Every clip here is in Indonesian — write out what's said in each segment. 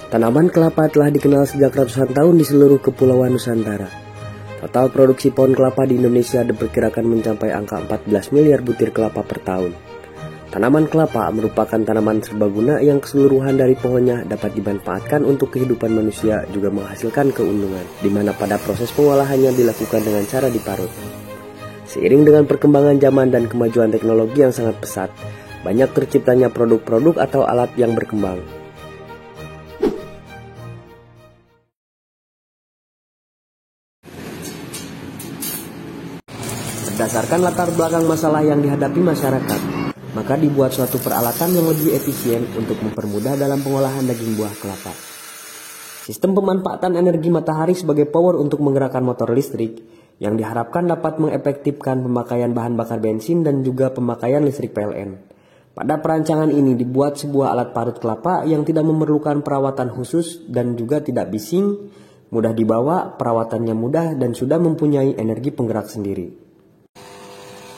Tanaman kelapa telah dikenal sejak ratusan tahun di seluruh kepulauan Nusantara. Total produksi pohon kelapa di Indonesia diperkirakan mencapai angka 14 miliar butir kelapa per tahun. Tanaman kelapa merupakan tanaman serbaguna yang keseluruhan dari pohonnya dapat dimanfaatkan untuk kehidupan manusia, juga menghasilkan keuntungan, di mana pada proses pengolahannya dilakukan dengan cara diparut. Seiring dengan perkembangan zaman dan kemajuan teknologi yang sangat pesat, banyak terciptanya produk-produk atau alat yang berkembang. Berdasarkan latar belakang masalah yang dihadapi masyarakat, maka dibuat suatu peralatan yang lebih efisien untuk mempermudah dalam pengolahan daging buah kelapa. Sistem pemanfaatan energi matahari sebagai power untuk menggerakkan motor listrik yang diharapkan dapat mengefektifkan pemakaian bahan bakar bensin dan juga pemakaian listrik PLN. Pada perancangan ini dibuat sebuah alat parut kelapa yang tidak memerlukan perawatan khusus dan juga tidak bising, mudah dibawa, perawatannya mudah dan sudah mempunyai energi penggerak sendiri.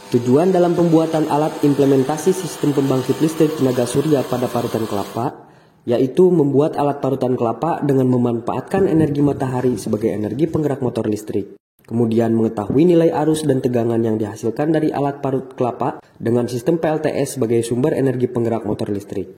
Tujuan dalam pembuatan alat implementasi sistem pembangkit listrik tenaga surya pada parutan kelapa, yaitu membuat alat parutan kelapa dengan memanfaatkan energi matahari sebagai energi penggerak motor listrik. Kemudian mengetahui nilai arus dan tegangan yang dihasilkan dari alat parut kelapa dengan sistem PLTS sebagai sumber energi penggerak motor listrik.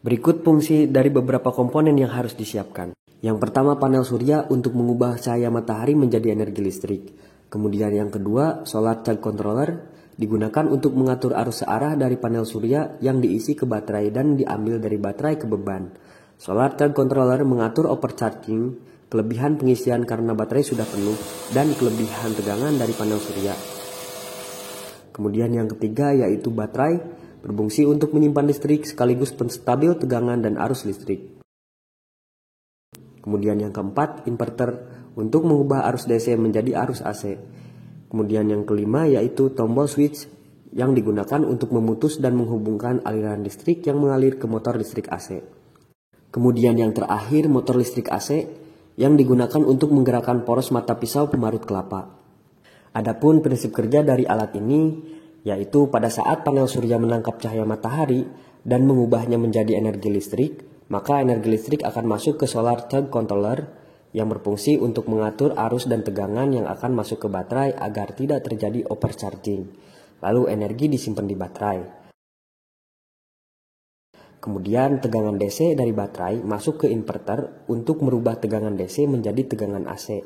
Berikut fungsi dari beberapa komponen yang harus disiapkan. Yang pertama, panel surya untuk mengubah cahaya matahari menjadi energi listrik. Kemudian yang kedua, solar charge controller digunakan untuk mengatur arus searah dari panel surya yang diisi ke baterai dan diambil dari baterai ke beban. Solar charge controller mengatur overcharging, kelebihan pengisian karena baterai sudah penuh, dan kelebihan tegangan dari panel surya. Kemudian yang ketiga yaitu baterai, berfungsi untuk menyimpan listrik sekaligus penstabil tegangan dan arus listrik. Kemudian yang keempat, inverter untuk mengubah arus DC menjadi arus AC. Kemudian yang kelima yaitu tombol switch yang digunakan untuk memutus dan menghubungkan aliran listrik yang mengalir ke motor listrik AC. Kemudian yang terakhir, motor listrik AC yang digunakan untuk menggerakkan poros mata pisau pemarut kelapa. Adapun prinsip kerja dari alat ini yaitu pada saat panel surya menangkap cahaya matahari dan mengubahnya menjadi energi listrik, maka energi listrik akan masuk ke solar charge controller yang berfungsi untuk mengatur arus dan tegangan yang akan masuk ke baterai agar tidak terjadi overcharging. Lalu energi disimpan di baterai. Kemudian tegangan DC dari baterai masuk ke inverter untuk merubah tegangan DC menjadi tegangan AC.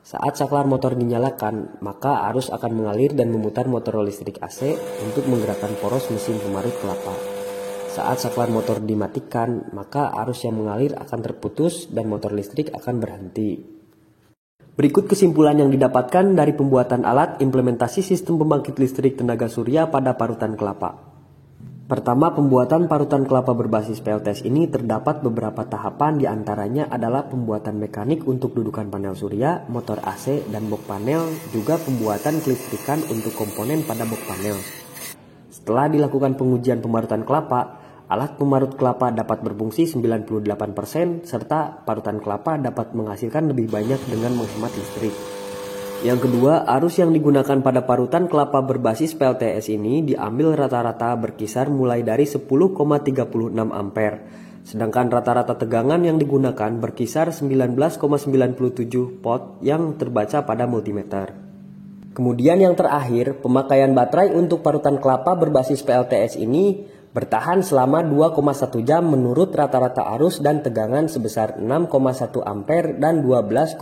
Saat saklar motor dinyalakan, maka arus akan mengalir dan memutar motor listrik AC untuk menggerakkan poros mesin pemarut kelapa. Saat saklar motor dimatikan, maka arus yang mengalir akan terputus dan motor listrik akan berhenti. Berikut kesimpulan yang didapatkan dari pembuatan alat implementasi sistem pembangkit listrik tenaga surya pada parutan kelapa. Pertama, pembuatan parutan kelapa berbasis PLTS ini terdapat beberapa tahapan, diantaranya adalah pembuatan mekanik untuk dudukan panel surya, motor AC, dan box panel, juga pembuatan kelistrikan untuk komponen pada box panel. Setelah dilakukan pengujian pemarutan kelapa, alat pemarut kelapa dapat berfungsi 98% serta parutan kelapa dapat menghasilkan lebih banyak dengan menghemat listrik. Yang kedua, arus yang digunakan pada parutan kelapa berbasis PLTS ini diambil rata-rata berkisar mulai dari 10,36 ampere, sedangkan rata-rata tegangan yang digunakan berkisar 19,97 volt yang terbaca pada multimeter. Kemudian yang terakhir, pemakaian baterai untuk parutan kelapa berbasis PLTS ini bertahan selama 2,1 jam menurut rata-rata arus dan tegangan sebesar 6,1 ampere dan 12,53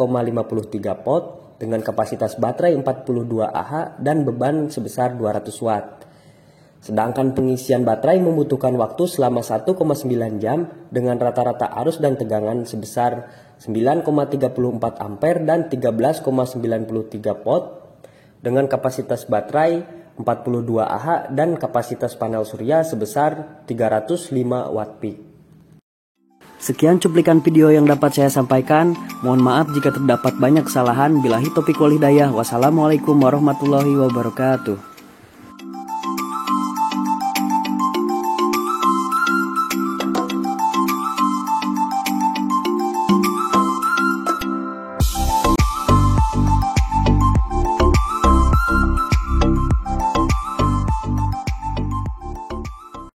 volt dengan kapasitas baterai 42 Ah dan beban sebesar 200 watt. Sedangkan pengisian baterai membutuhkan waktu selama 1,9 jam dengan rata-rata arus dan tegangan sebesar 9,34 ampere dan 13,93 volt dengan kapasitas baterai 42 Ah dan kapasitas panel surya sebesar 305 watt peak. Sekian cuplikan video yang dapat saya sampaikan. Mohon maaf jika terdapat banyak kesalahan. Billahi taufiq wal hidayah. Wassalamualaikum warahmatullahi wabarakatuh.